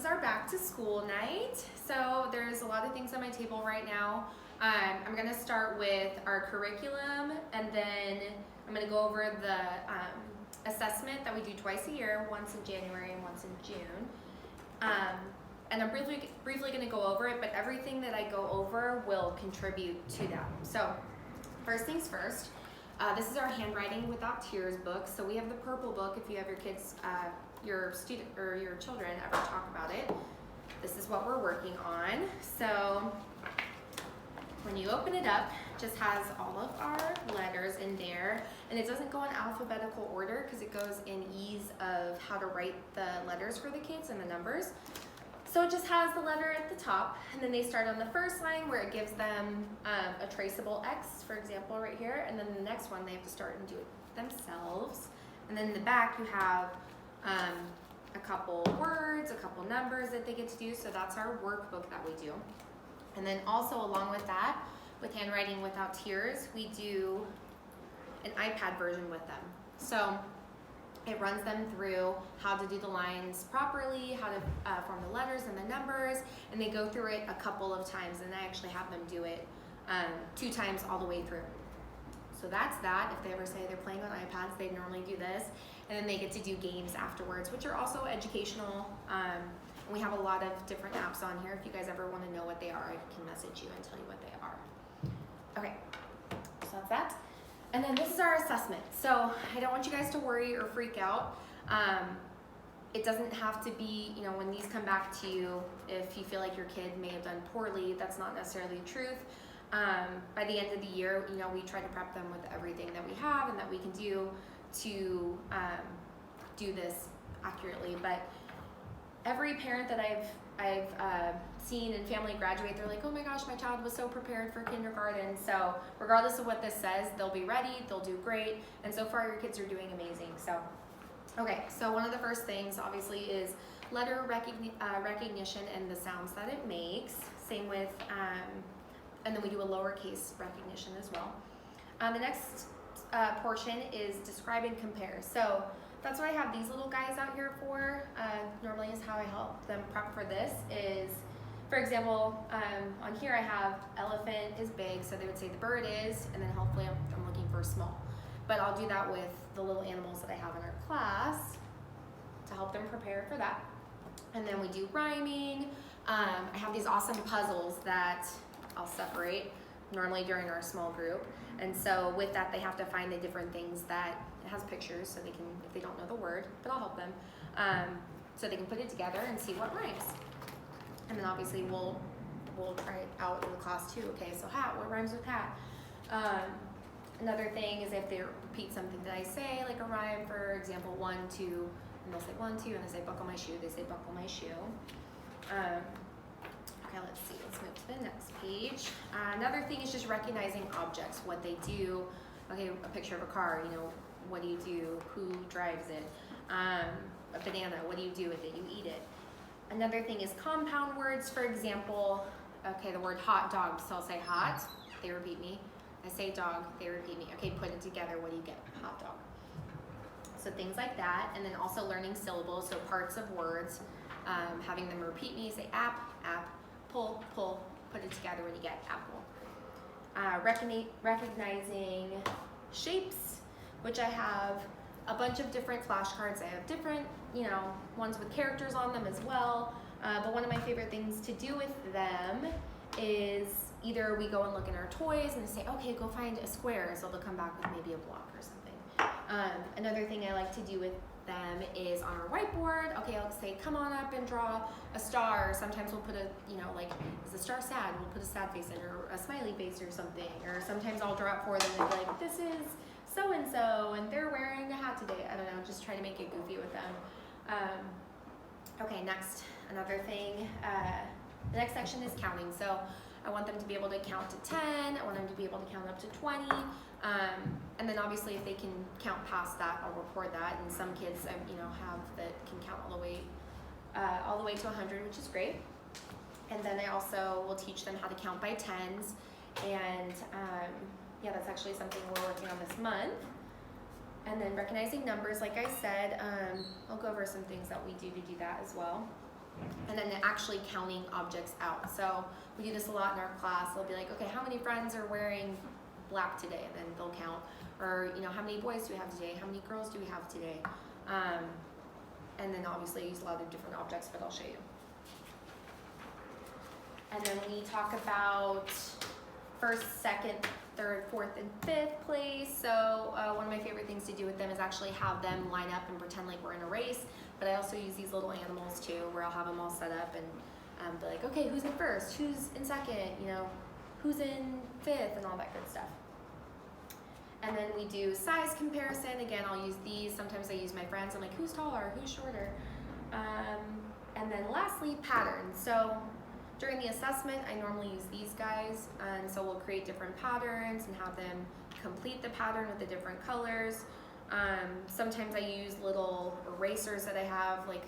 our back to school night. So there's a lot of things on my table right now. I'm gonna start with our curriculum, and then I'm gonna go over the assessment that we do twice a year, once in January and once in June. And I'm briefly gonna go over it, but everything that I go over will contribute to that. So first things first, this is our Handwriting Without Tears book. So we have the purple book if you have your kids, your student or your children ever talk about it. This is what we're working on. So when you open it up, it just has all of our letters in there, and it doesn't go in alphabetical order because it goes in ease of how to write the letters for the kids and the numbers. So it just has the letter at the top, and then they start on the first line where it gives them a traceable X, for example, right here, and then the next one they have to start and do it themselves. And then in the back you have a couple words, a couple numbers that they get to do, so that's our workbook that we do. And then also along with that, with Handwriting Without Tears, we do an iPad version with them. So it runs them through how to do the lines properly, how to form the letters and the numbers, and they go through it a couple of times, and I actually have them do it 2 times all the way through. So that's that. If they ever say they're playing on iPads, they normally do this, and then they get to do games afterwards, which are also educational. And we have a lot of different apps on here. If you guys ever want to know what they are, I can message you and tell you what they are. Okay, so that's that. And then this is our assessment. So I don't want you guys to worry or freak out. It doesn't have to be, when these come back to you, if you feel like your kid may have done poorly, that's not necessarily the truth. By the end of the year, we try to prep them with everything that we have and that we can do to do this accurately. But every parent that I've seen and family graduate, they're like, oh my gosh, my child was so prepared for kindergarten. So regardless of what this says, they'll be ready, they'll do great. And so far your kids are doing amazing. So, okay, so one of the first things obviously is letter recognition and the sounds that it makes. Same with, and then we do a lowercase recognition as well. The next portion is describe and compare. So that's what I have these little guys out here for. Normally is how I help them prep for this is, for example, on here I have elephant is big, so they would say the bird is, and then hopefully I'm looking for small. But I'll do that with the little animals that I have in our class to help them prepare for that. And then we do rhyming. I have these awesome puzzles that I'll separate normally during our small group. And so with that, they have to find the different things that it has pictures so they can, if they don't know the word, but I'll help them, so they can put it together and see what rhymes. And then obviously we'll try it out in the class too. Okay, so hat, what rhymes with hat? Another thing is if they repeat something that I say, like a rhyme, for example, 1, 2, and they'll say 1, 2, and I say buckle my shoe, they say buckle my shoe. Okay, let's see, let's move to the next page. Another thing is just recognizing objects, what they do. Okay, a picture of a car, what do you do? Who drives it? A banana, what do you do with it? You eat it. Another thing is compound words, for example, okay, the word hot dog, so I'll say hot, they repeat me. I say dog, they repeat me. Okay, put it together, what do you get? Hot dog. So things like that, and then also learning syllables, so parts of words, having them repeat me, say app, pull, put it together when you get apple. Recognizing shapes, which I have a bunch of different flashcards. I have different, ones with characters on them as well. But one of my favorite things to do with them is either we go and look in our toys and say, okay, go find a square, so they'll come back with maybe a block or something. Another thing I like to do with them is on our whiteboard, okay, I'll say, come on up and draw a star. Sometimes we'll put a, like, is the star sad? We'll put a sad face in, or a smiley face or something. Or sometimes I'll draw it for them and be like, this is so-and-so, and they're wearing a hat today. I don't know, just try to make it goofy with them. Okay, next, another thing, the next section is counting. So I want them to be able to count to 10, I want them to be able to count up to 20, and then obviously if they can count past that, I'll record that, and some kids, have that can count all the way to 100, which is great. And then I also will teach them how to count by tens, and yeah, that's actually something we're working on this month. And then recognizing numbers, like I said, I'll go over some things that we do to do that as well. and then actually counting objects out. So we do this a lot in our class. They'll be like, okay, how many friends are wearing black today? And then they'll count. Or, you know, how many boys do we have today? How many girls do we have today? And then obviously I use a lot of different objects, but I'll show you. And then we talk about first, second, third, fourth, and fifth place. So one of my favorite things to do with them is actually have them line up and pretend like we're in a race. But I also use these little animals too, where I'll have them all set up and be like, okay, who's in first? Who's in second? You know, who's in fifth, and all that good stuff. And then we do size comparison. Again, I'll use these. Sometimes I use my friends. I'm like, who's taller? Who's shorter? And then lastly, patterns. So during the assessment, I normally use these guys. And so we'll create different patterns and have them complete the pattern with the different colors. Sometimes I use little erasers that I have. Like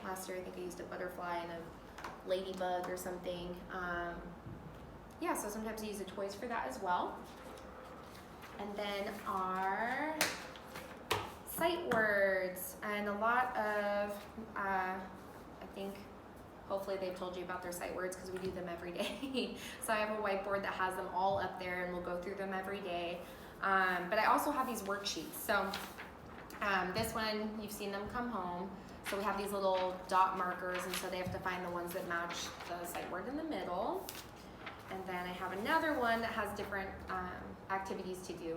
last year, I think I used a butterfly and a ladybug or something. Yeah, so sometimes I use the toys for that as well. And then our sight words, and a lot of, I think, hopefully they've told you about their sight words because we do them every day. So I have a whiteboard that has them all up there, and we'll go through them every day. But I also have these worksheets. So this one, you've seen them come home. So we have these little dot markers, and so they have to find the ones that match the sight word in the middle. And then I have another one that has different activities to do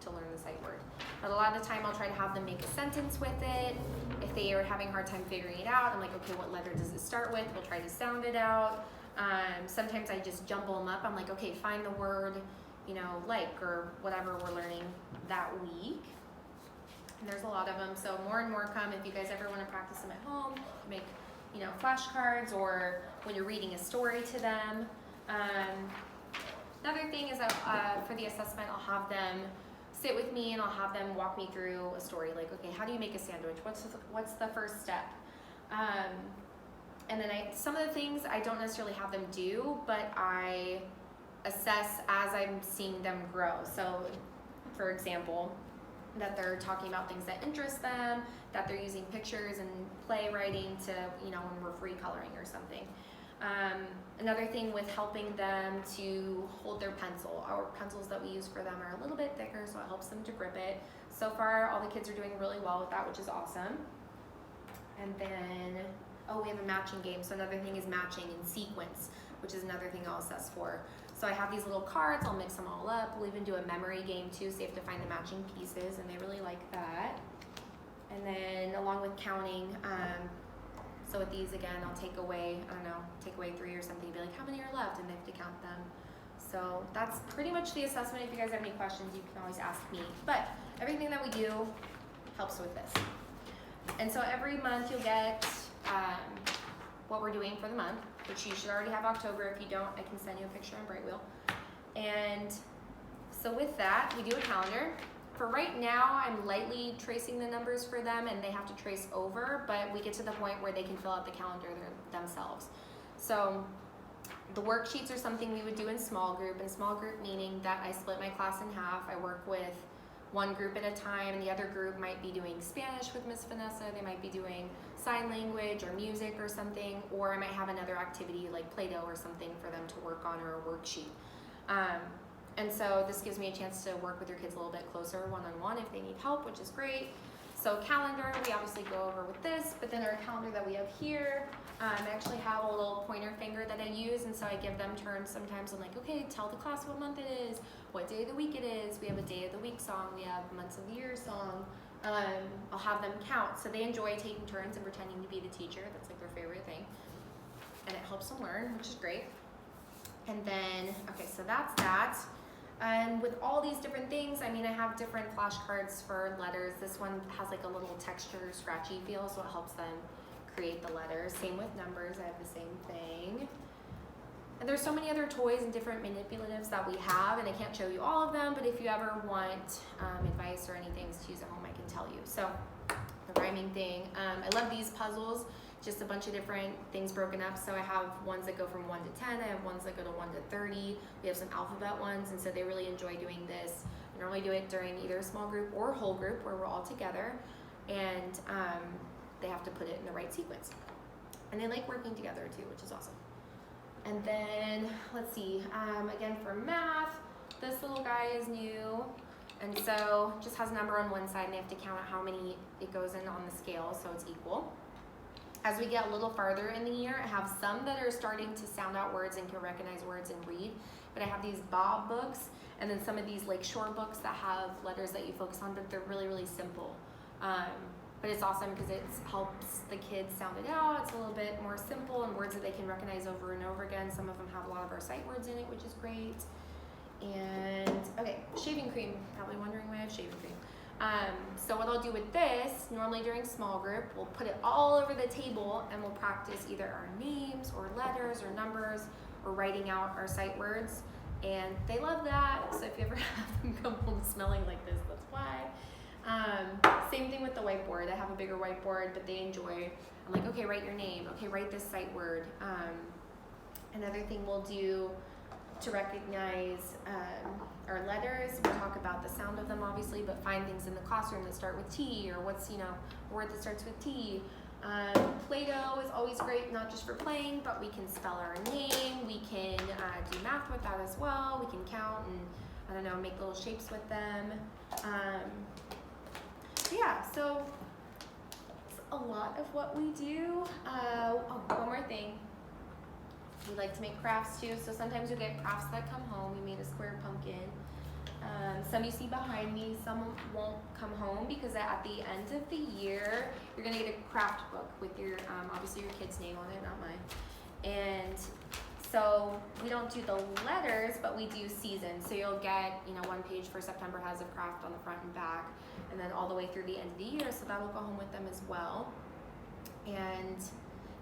to learn the sight word. But a lot of the time I'll try to have them make a sentence with it. If they are having a hard time figuring it out, I'm like, okay, what letter does it start with? We'll try to sound it out. Sometimes I just jumble them up. I'm like, okay, find the word, you know, like, or whatever we're learning that week. And there's a lot of them, so more and more come. If you guys ever want to practice them at home, make, you know, flashcards, or when you're reading a story to them. Another thing is that for the assessment, I'll have them sit with me and I'll have them walk me through a story. Like, okay, how do you make a sandwich? What's the first step? And then some of the things I don't necessarily have them do, but I assess as I'm seeing them grow. So, for example, that they're talking about things that interest them, that they're using pictures and playwriting to, you know, when we're free coloring or something. Another thing with helping them to hold their pencil. Our pencils that we use for them are a little bit thicker, so it helps them to grip it. So far, all the kids are doing really well with that, which is awesome. And then, oh, we have a matching game. So another thing is matching in sequence, which is another thing I'll assess for. So I have these little cards, I'll mix them all up. We'll even do a memory game too, so you have to find the matching pieces, and they really like that. And then along with counting, so with these, again, I'll take away 3 or something, be like, how many are left? And they have to count them. So that's pretty much the assessment. If you guys have any questions, you can always ask me. But everything that we do helps with this. And so every month you'll get what we're doing for the month, which you should already have October. If you don't, I can send you a picture on Brightwheel. And so with that, we do a calendar. For right now, I'm lightly tracing the numbers for them, and they have to trace over, but we get to the point where they can fill out the calendar themselves. So the worksheets are something we would do in small group, and small group meaning that I split my class in half. I work with one group at a time, and the other group might be doing Spanish with Miss Vanessa, they might be doing sign language or music or something, or I might have another activity like Play-Doh or something for them to work on, or a worksheet. And so this gives me a chance to work with your kids a little bit closer one-on-one if they need help, which is great. So calendar, we obviously go over with this, but then our calendar that we have here, I actually have a little pointer finger that I use, and so I give them turns sometimes. I'm like, okay, tell the class what month it is, what day of the week it is. We have a day of the week song, we have months of the year song. I'll have them count. So they enjoy taking turns and pretending to be the teacher. That's like their favorite thing. And it helps them learn, which is great. And then, okay, so that's that. And with all these different things, I mean, I have different flashcards for letters. This one has like a little texture, scratchy feel, so it helps them create the letters. Same with numbers, I have the same thing. And there's so many other toys and different manipulatives that we have, and I can't show you all of them, but if you ever want advice or anything to use at home, I can tell you. So the rhyming thing, I love these puzzles. Just a bunch of different things broken up. So I have ones that go from 1 to 10, I have ones that go to 1 to 30. We have some alphabet ones, and so they really enjoy doing this. I normally do it during either a small group or a whole group where we're all together, and they have to put it in the right sequence. And they like working together too, which is awesome. And then, let's see, again for math, this little guy is new. And so just has a number on one side and they have to count out how many it goes in on the scale so it's equal. As we get a little farther in the year, I have some that are starting to sound out words and can recognize words and read. But I have these Bob books and then some of these like short books that have letters that you focus on, but they're really, really simple. But it's awesome because it helps the kids sound it out. It's a little bit more simple and words that they can recognize over and over again. Some of them have a lot of our sight words in it, which is great. And okay, shaving cream. Probably wondering why I have shaving cream. So what I'll do with this, normally during small group, we'll put it all over the table and we'll practice either our names or letters or numbers or writing out our sight words. And they love that. So if you ever have them come home smelling like this, that's why. Same thing with the whiteboard. I have a bigger whiteboard, but they enjoy. I'm like, okay, write your name. Okay, write this sight word. Another thing we'll do to recognize our letters, we'll talk about the sound of them obviously, but find things in the classroom that start with T or what's, a word that starts with T. Play-Doh is always great, not just for playing, but we can spell our name. We can do math with that as well. We can count and, make little shapes with them. Yeah, so it's a lot of what we do. One more thing. We like to make crafts too, so sometimes we get crafts that come home. We made a square pumpkin. Some you see behind me, some won't come home because at the end of the year, you're gonna get a craft book with your, obviously your kid's name on it, not mine. And so we don't do the letters, but we do seasons. So you'll get, one page for September has a craft on the front and back, and then all the way through the end of the year, so that'll go home with them as well. And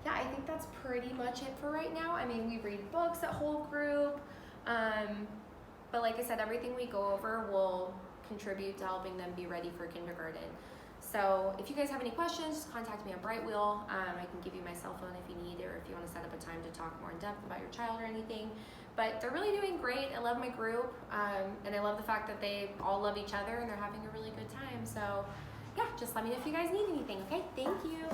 yeah, I think that's pretty much it for right now. We read books at whole group, but like I said, everything we go over will contribute to helping them be ready for kindergarten. So if you guys have any questions, just contact me on Brightwheel. I can give you my cell phone if you need it, or if you want to set up a time to talk more in depth about your child or anything. But they're really doing great. I love my group, and I love the fact that they all love each other and they're having a really good time. So yeah, just let me know if you guys need anything, okay? Thank you.